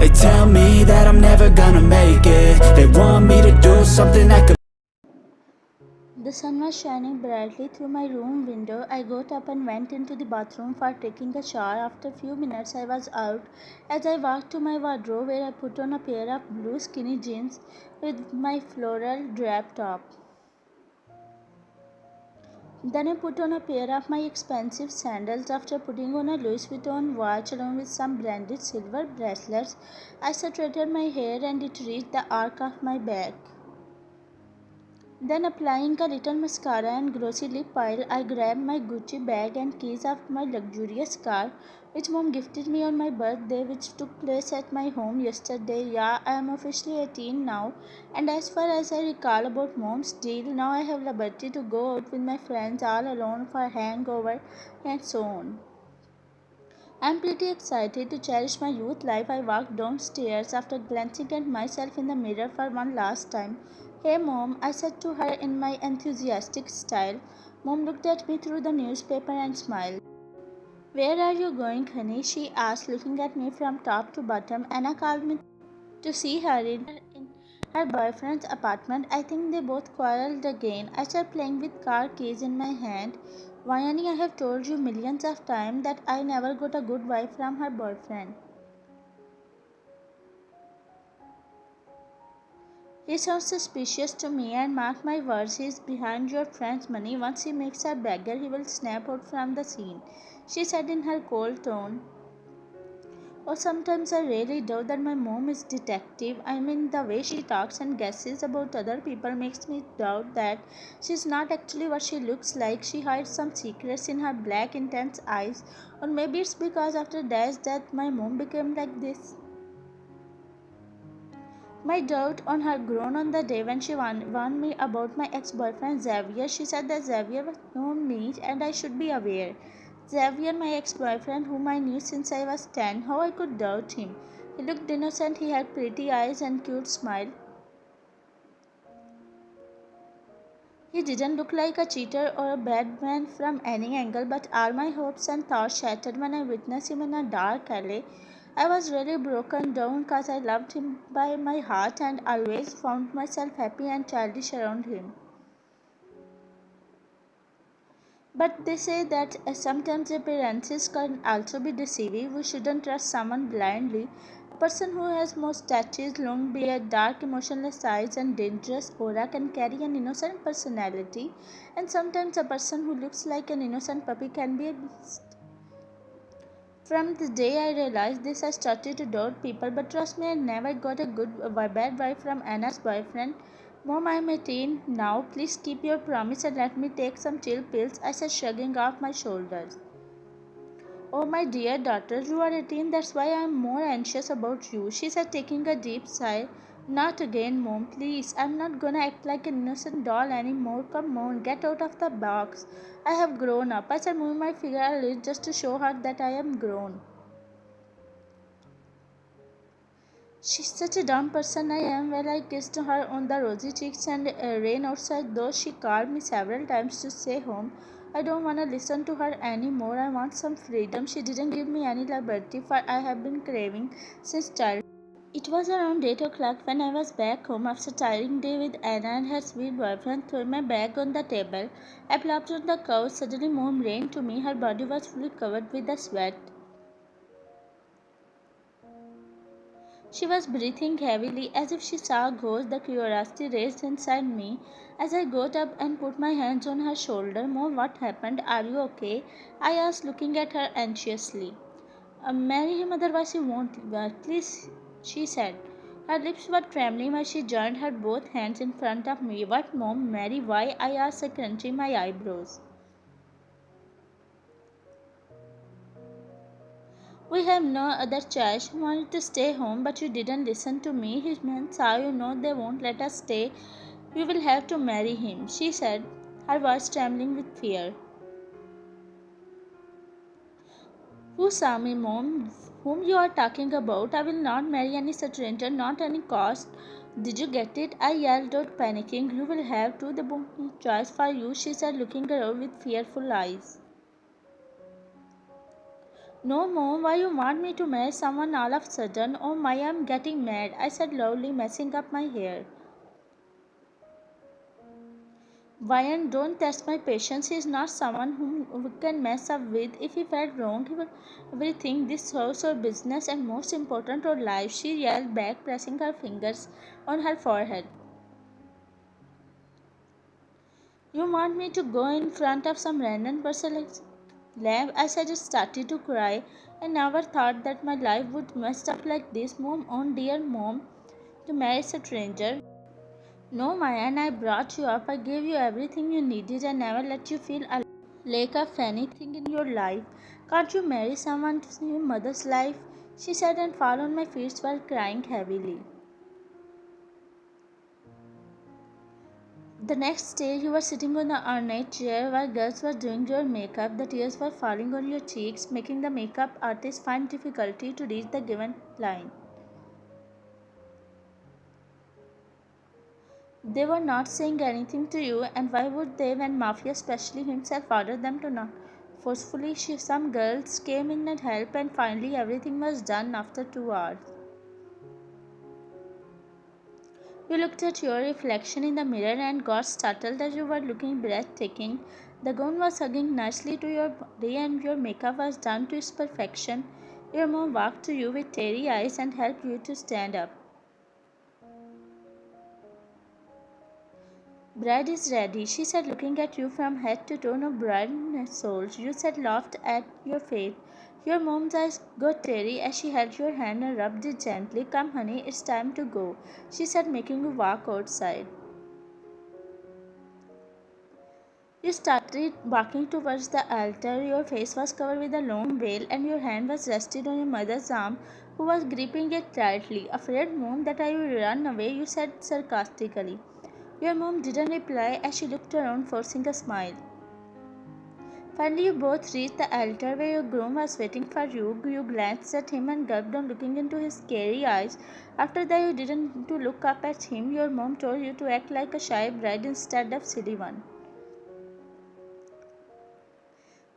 They tell me that I'm never gonna make it. They want me to do something that could. The sun was shining brightly through my room window. I got up and went into the bathroom for taking a shower. After a few minutes I was out. As I walked to my wardrobe where I put on a pair of blue skinny jeans with my floral drap top. Then I put on a pair of my expensive sandals. After putting on a Louis Vuitton watch along with some branded silver bracelets, I straightened my hair and it reached the arc of my back. Then applying a little mascara and glossy lip oil, I grabbed my Gucci bag and keys of my luxurious car, which mom gifted me on my birthday, which took place at my home yesterday. Yeah, I am officially 18 now, and as far as I recall about mom's deal, now I have liberty to go out with my friends all alone for hangover and so on. I am pretty excited to cherish my youth life. I walked downstairs after glancing at myself in the mirror for one last time. Hey mom, I said to her in my enthusiastic style. Mom looked at me through the newspaper and smiled. Where are you going, honey? She asked, looking at me from top to bottom. Anna called me to see her in her boyfriend's apartment. I think they both quarreled again. I started playing with car keys in my hand. Why, Annie, I have told you millions of times that I never got a good wife from her boyfriend. He sounds suspicious to me, and mark my words, he is behind your friend's money. Once he makes a beggar, he will snap out from the scene, she said in her cold tone. Oh, sometimes I really doubt that my mom is detective. I mean, the way she talks and guesses about other people makes me doubt that she's not actually what she looks like. She hides some secrets in her black, intense eyes. Or maybe it's because after Dad's death, my mom became like this. My doubt on her grown on the day when she warned me about my ex-boyfriend Xavier. She said that Xavier was known me and I should be aware. Xavier, my ex-boyfriend, whom I knew since I was 10, how I could doubt him. He looked innocent, he had pretty eyes and cute smile. He didn't look like a cheater or a bad man from any angle, but all my hopes and thoughts shattered when I witnessed him in a dark alley. I was really broken down because I loved him by my heart and always found myself happy and childish around him. But they say that sometimes appearances can also be deceiving. We shouldn't trust someone blindly. A person who has mustaches, long beard, dark emotionless eyes, and dangerous aura can carry an innocent personality. And sometimes a person who looks like an innocent puppy can be a beast. From the day I realized this, I started to doubt people. But trust me, I never got a bad vibe from Anna's boyfriend. Mom, I'm 18 now. Please keep your promise and let me take some chill pills, I said, shrugging off my shoulders. Oh, my dear daughter, you are 18. That's why I'm more anxious about you, she said, taking a deep sigh. Not again, Mom, please. I'm not gonna act like an innocent doll anymore. Come on, get out of the box. I have grown up, I said, moving my finger a little just to show her that I am grown. She's such a dumb person I am. Well, I kissed her on the rosy cheeks and ran outside, though she called me several times to stay home. I don't want to listen to her anymore. I want some freedom. She didn't give me any liberty, for I have been craving since childhood. It was around 8 o'clock when I was back home after a tiring day with Anna and her sweet boyfriend, throwing my bag on the table. I plopped on the couch. Suddenly, Mom ran to me. Her body was fully covered with the sweat. She was breathing heavily as if she saw a ghost. The curiosity raised inside me as I got up and put my hands on her shoulder. Mom, what happened? Are you okay? I asked, looking at her anxiously. Marry him, otherwise he won't. Please, she said. Her lips were trembling as she joined her both hands in front of me. What, Mom? Marry? Why? I asked, crunching my eyebrows. We have no other choice. She wanted to stay home, but you didn't listen to me. His men saw you know they won't let us stay. We will have to marry him, she said, her voice trembling with fear. Who saw me, Mom? Whom you are talking about? I will not marry any stranger, not any cost. Did you get it? I yelled out, panicking. You will have to. The only choice for you, she said, looking around with fearful eyes. No, Mom, why you want me to marry someone all of a sudden? Oh my, I'm getting mad, I said loudly, messing up my hair. Ryan, don't test my patience. He is not someone whom we can mess up with. If he felt wrong, he would rethink this house or business and most important or life, she yelled back, pressing her fingers on her forehead. You want me to go in front of some random person like lamb? I said, just started to cry. I never thought that my life would mess up like this. Mom, oh dear mom, to marry a stranger. No, Maya, and I brought you up. I gave you everything you needed. I never let you feel a lack of anything in your life. Can't you marry someone to save your mother's life? She said and fell on my feet while crying heavily. The next day, you were sitting on the ornate chair while girls were doing your makeup. The tears were falling on your cheeks, making the makeup artist find difficulty to reach the given line. They were not saying anything to you, and why would they when Mafia, especially himself, ordered them to not? Forcefully, some girls came in and helped, and finally everything was done after 2 hours. You looked at your reflection in the mirror and got startled as you were looking breathtaking. The gown was hugging nicely to your body and your makeup was done to its perfection. Your mom walked to you with teary eyes and helped you to stand up. Bride is ready, she said, looking at you from head to toe. No bride and soul. You said, laughed at your fate. Your mom's eyes got teary as she held your hand and rubbed it gently. Come, honey, it's time to go, she said, making you walk outside. You started walking towards the altar. Your face was covered with a long veil, and your hand was rested on your mother's arm, who was gripping it tightly. Afraid, Mom, that I will run away, you said sarcastically. Your mom didn't reply as she looked around, forcing a smile. Finally, you both reached the altar where your groom was waiting for you. You glanced at him and gulped down, looking into his scary eyes. After that, you didn't to look up at him. Your mom told you to act like a shy bride instead of silly one.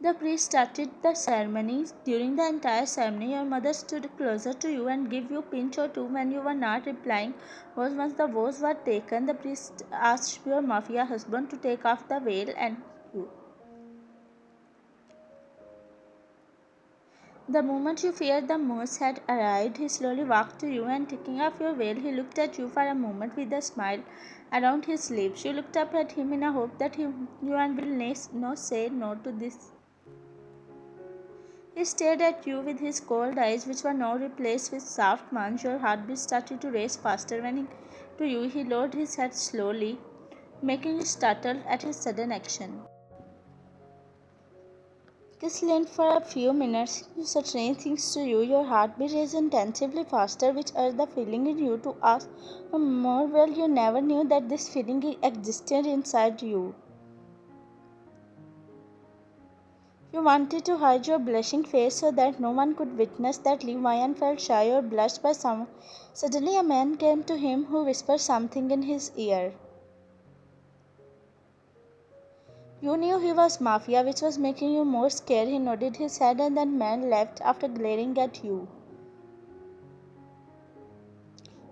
The priest started the ceremony. During the entire ceremony, your mother stood closer to you and gave you a pinch or two when you were not replying. Once the vows were taken, the priest asked your mafia husband to take off the veil and you. The moment you feared the most had arrived, he slowly walked to you and taking off your veil, he looked at you for a moment with a smile around his lips. You looked up at him in a hope that you and will no say no to this. He stared at you with his cold eyes, which were now replaced with soft ones. Your heartbeat started to race faster when to you he lowered his head slowly, making you startled at his sudden action. Kiss leaned for a few minutes to strange things to you. Your heartbeat raced intensively faster, which urged the feeling in you to ask for more. Well, you never knew that this feeling existed inside you. You wanted to hide your blushing face so that no one could witness that Levian felt shy or blushed by someone. Suddenly a man came to him who whispered something in his ear. You knew he was Mafia, which was making you more scared. He nodded his head and then man left after glaring at you.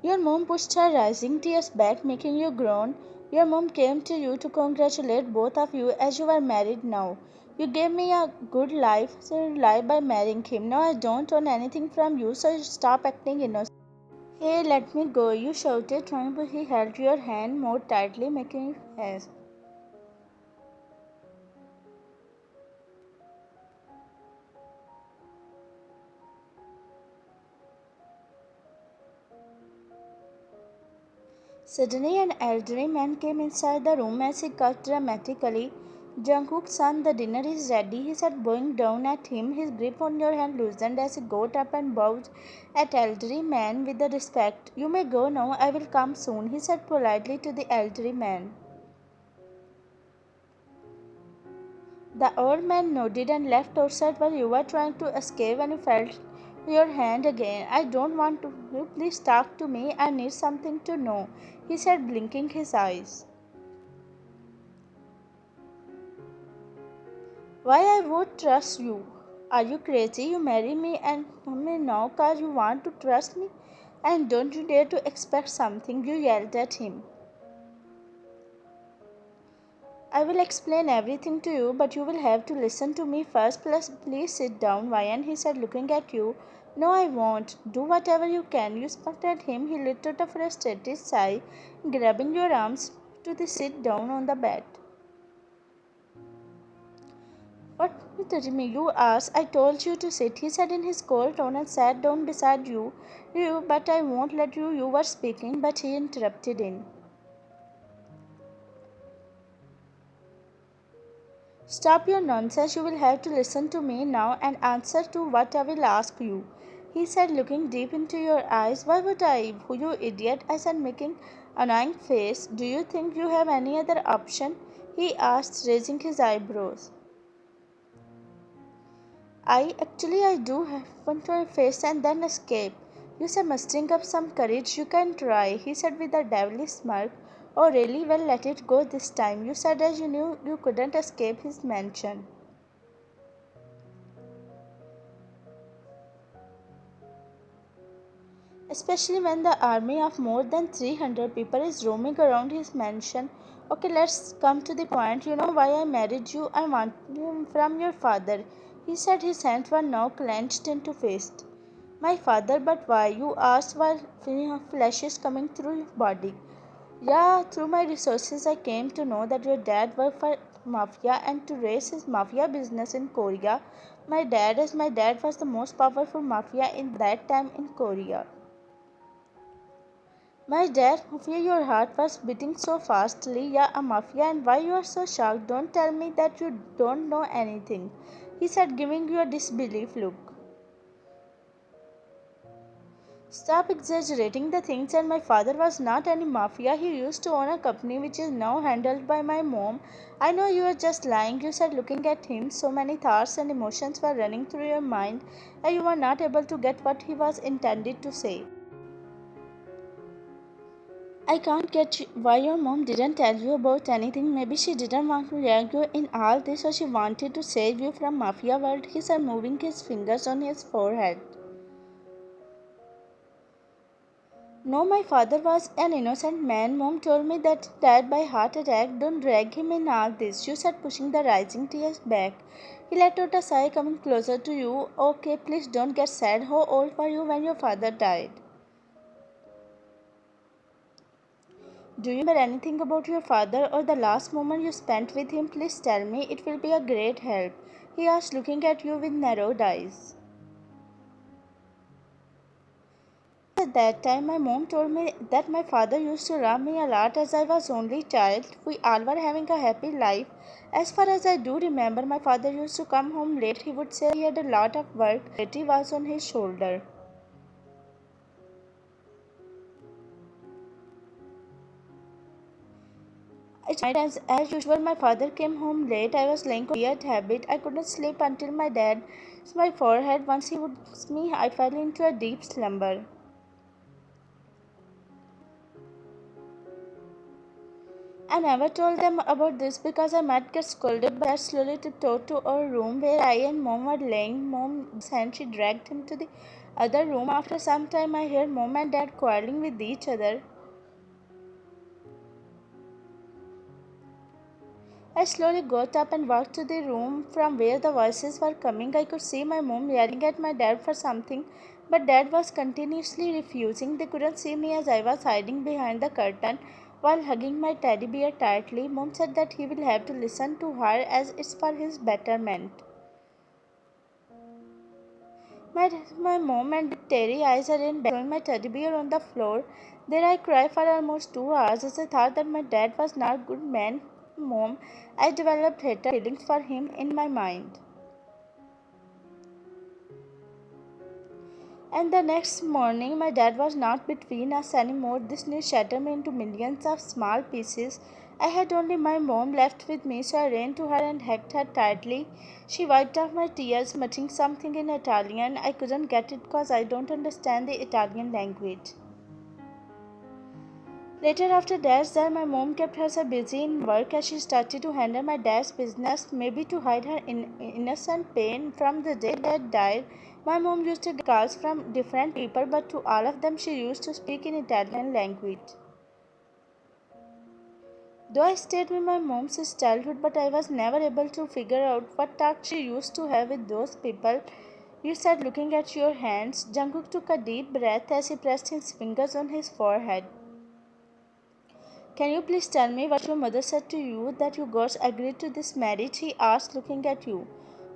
Your mom pushed her rising tears back, making you groan. Your mom came to you to congratulate both of you as you were married now. You gave me a good life, so lie by marrying him. Now I don't want anything from you, so stop acting innocent. Hey, let me go, you shouted, trying but he held your hand more tightly, making you gasp. Suddenly, an elderly man came inside the room as he coughed dramatically. Jungkook, son, the dinner is ready, he said, bowing down at him. His grip on your hand loosened as he got up and bowed at elderly man with the respect. You may go now, I will come soon, he said politely to the elderly man. The old man nodded and left outside while you were trying to escape when you felt your hand again. I don't want to. You please talk to me. I need something to know, he said, blinking his eyes. Why I would trust you? Are you crazy? You marry me now cause you want to trust me? And don't you dare to expect something, you yelled at him. I will explain everything to you, but you will have to listen to me first. Plus, please sit down, Ryan, he said, looking at you. No, I won't. Do whatever you can. You spat at him. He let out a frustrated sigh, grabbing your arms to the sit down on the bed. What did me? You asked. I told you to sit, he said in his cold tone and sat down beside you. But I won't let you. You were speaking, but he interrupted in. Stop your nonsense. You will have to listen to me now and answer to what I will ask you, he said, looking deep into your eyes. Why would I? You idiot, I said, making an annoying face. Do you think you have any other option? He asked, raising his eyebrows. I do have one to face and then escape. You said, mustering up some courage. You can try, he said with a devilish smirk. Oh, really? Well, let it go this time. You said as you knew you couldn't escape his mansion. Especially when the army of more than 300 people is roaming around his mansion. Okay, let's come to the point. You know why I married you? I want you from your father. He said, his hands were now clenched into fist. My father, but why? You asked while flesh is coming through your body. Yeah, through my resources I came to know that your dad worked for mafia and to raise his mafia business in Korea. My dad was the most powerful mafia in that time in Korea. My dad, Mafia, your heart was beating so fastly. Yeah, a mafia, and why you are so shocked? Don't tell me that you don't know anything, he said, giving you a disbelief look. Stop exaggerating the things, and my father was not any mafia. He used to own a company which is now handled by my mom. I know you are just lying, you said, looking at him. So many thoughts and emotions were running through your mind, and you were not able to get what he was intended to say. I can't get why your mom didn't tell you about anything. Maybe she didn't want to drag you in all this, or she wanted to save you from mafia world, he said, moving his fingers on his forehead. No, my father was an innocent man. Mom told me that he died by heart attack. Don't drag him in all this, you said, pushing the rising tears back. He let out a sigh, coming closer to you. Okay, please don't get sad. How old were you when your father died? Do you remember anything about your father or the last moment you spent with him? Please tell me. It will be a great help, he asked, looking at you with narrowed eyes. At that time, my mom told me that my father used to love me a lot as I was only child. We all were having a happy life. As far as I do remember, my father used to come home late. He would say he had a lot of work. He was on his shoulder. It's night as usual. My father came home late. I was laying on a weird habit. I couldn't sleep until my dad kissed my forehead. Once he would kiss me, I fell into a deep slumber. I never told them about this because I might get scolded, but Dad slowly tiptoed to our room where I and Mom were laying. Mom's hand, she dragged him to the other room. After some time, I heard Mom and Dad quarreling with each other. I slowly got up and walked to the room from where the voices were coming. I could see my mom yelling at my dad for something, but dad was continuously refusing. They couldn't see me as I was hiding behind the curtain while hugging my teddy bear tightly. Mom said that he will have to listen to her as it's for his betterment. My mom and teary eyes are in bed, throwing my teddy bear on the floor. There I cried for almost 2 hours as I thought that my dad was not a good man. Mom, I developed hatred feelings for him in my mind. And the next morning, my dad was not between us anymore. This news shattered me into millions of small pieces. I had only my mom left with me, so I ran to her and hugged her tightly. She wiped off my tears, muttering something in Italian. I couldn't get it because I don't understand the Italian language. Later, after Dad's death, my mom kept herself busy in work as she started to handle my dad's business, maybe to hide her innocent pain. From the day Dad died, my mom used to get calls from different people, but to all of them she used to speak in Italian language. Though I stayed with my mom since childhood, but I was never able to figure out what talk she used to have with those people. You said, looking at your hands. Jungkook took a deep breath as he pressed his fingers on his forehead. Can you please tell me what your mother said to you that you girls agreed to this marriage? He asked, looking at you.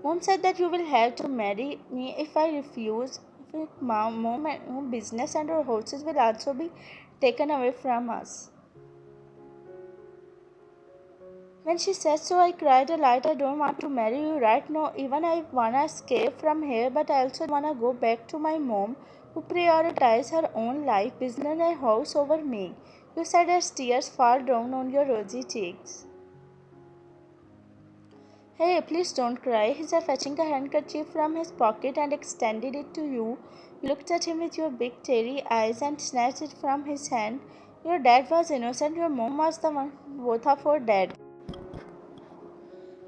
Mom said that you will have to marry me if I refuse. If mom and business and our horses will also be taken away from us. When she said so, I cried a lot. I don't want to marry you right now. Even I wanna escape from here, but I also wanna go back to my mom, who prioritized her own life, business, and house over me. You said as tears fall down on your rosy cheeks. Hey, please don't cry. He said, fetching a handkerchief from his pocket and extended it to you. You looked at him with your big teary eyes and snatched it from his hand. Your dad was innocent. Your mom was the one. Both of our dad.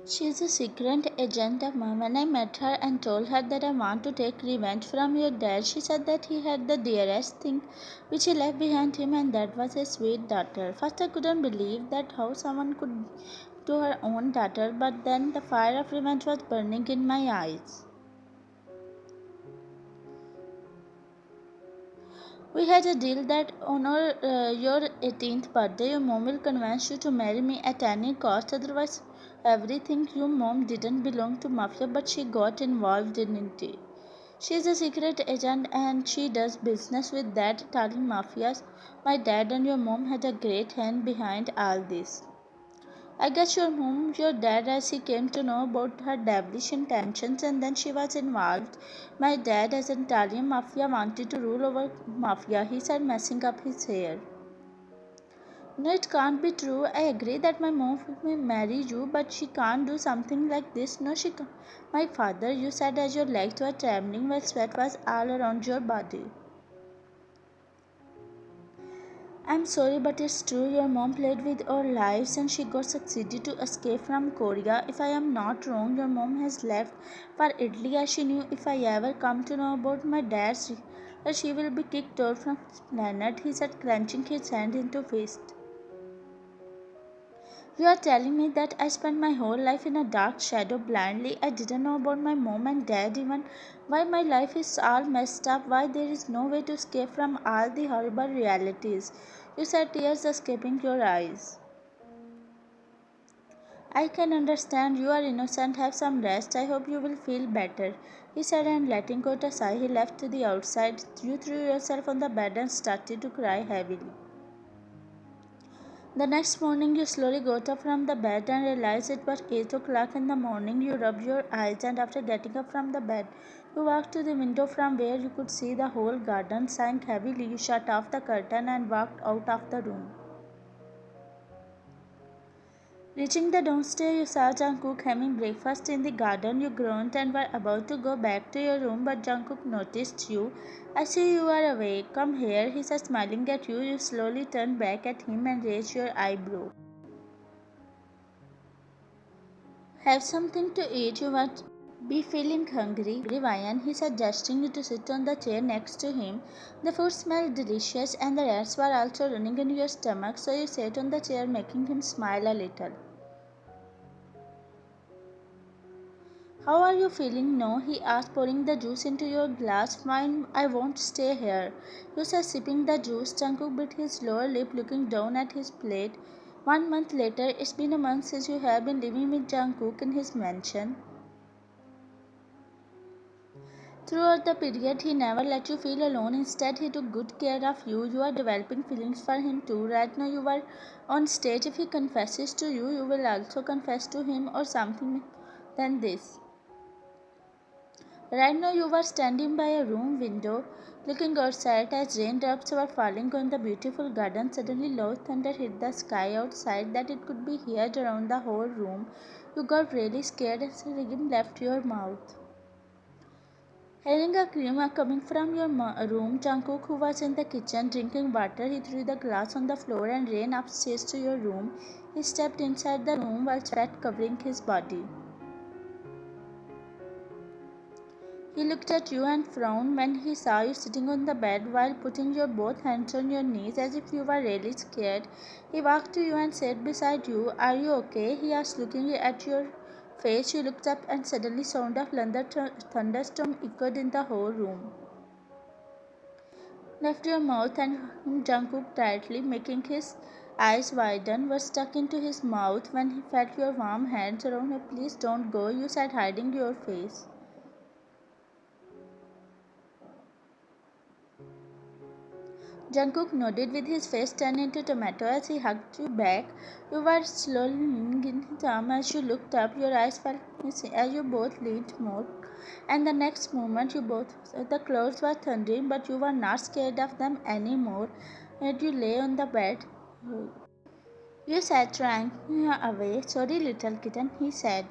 She is a secret agent of mine. When I met her and told her that I want to take revenge from your dad, she said that he had the dearest thing which he left behind him, and that was a sweet daughter. First, I couldn't believe that how someone could to her own daughter, but then the fire of revenge was burning in my eyes. We had a deal that on your 18th birthday, your mom will convince you to marry me at any cost. Otherwise, everything your mom didn't belong to mafia, but she got involved in it. She is a secret agent and she does business with that Italian mafias. My dad and your mom had a great hand behind all this. I guess your dad, as he came to know about her devilish intentions, and then she was involved. My dad, as an Italian mafia, wanted to rule over mafia, he said, messing up his hair. No, it can't be true. I agree that my mom will marry you, but she can't do something like this. No, she can't. My father, you said as your legs were trembling while sweat was all around your body. I'm sorry, but it's true. Your mom played with our lives and she got succeeded to escape from Korea. If I am not wrong, your mom has left for Italy as she knew if I ever come to know about my dad's that she will be kicked out from this planet, he said, clenching his hand into fist. You are telling me that I spent my whole life in a dark shadow blindly. I didn't know about my mom and dad even. Why my life is all messed up. Why there is no way to escape from all the horrible realities. You said, tears escaping your eyes. I can understand you are innocent. Have some rest. I hope you will feel better. He said, and letting out a sigh, he left to the outside. You threw yourself on the bed and started to cry heavily. The next morning, you slowly got up from the bed and realized it was 8 o'clock in the morning. You rubbed your eyes, and after getting up from the bed, you walked to the window from where you could see the whole garden. Sank heavily, you shut off the curtain and walked out of the room. Reaching the downstairs, you saw Jungkook having breakfast in the garden. You groaned and were about to go back to your room, but Jungkook noticed you. I see you are awake. Come here, he said, smiling at you. You slowly turned back at him and raised your eyebrow. Have something to eat. You must be feeling hungry, Ryan, he said, gesturing you to sit on the chair next to him. The food smelled delicious and the rats were also running in your stomach, so you sat on the chair, making him smile a little. How are you feeling now? He asked, pouring the juice into your glass. Fine, I won't stay here. You said, sipping the juice. Jungkook bit his lower lip, looking down at his plate. 1 month later, it's been a month since you have been living with Jungkook in his mansion. Throughout the period, he never let you feel alone. Instead, he took good care of you. You are developing feelings for him too. Right now, you are on stage. If he confesses to you, you will also confess to him or something than this. Right now, you were standing by a room window, looking outside as raindrops were falling on the beautiful garden. Suddenly, loud thunder hit the sky outside that it could be heard around the whole room. You got really scared as the rhythm left your mouth. Hearing a scream coming from your room, Jungkook, who was in the kitchen drinking water, he threw the glass on the floor and ran upstairs to your room. He stepped inside the room while sweat covering his body. He looked at you and frowned when he saw you sitting on the bed while putting your both hands on your knees as if you were really scared. He walked to you and sat beside you. "Are you okay?" he asked, looking at your face. You looked up and suddenly sound of thunderstorm echoed in the whole room. Left your mouth and Jungkook tightly, making his eyes widen, were stuck into his mouth when he felt your warm hands around him. "Please don't go," you said, hiding your face. Jungkook nodded with his face turned into tomato as he hugged you back. You were slowly leaning in his arm as you looked up. Your eyes felt missing as you both leaned more. And the next moment, the clouds were thundering, but you were not scared of them anymore. And you lay on the bed. You sat, trying away. "Sorry, little kitten," he said.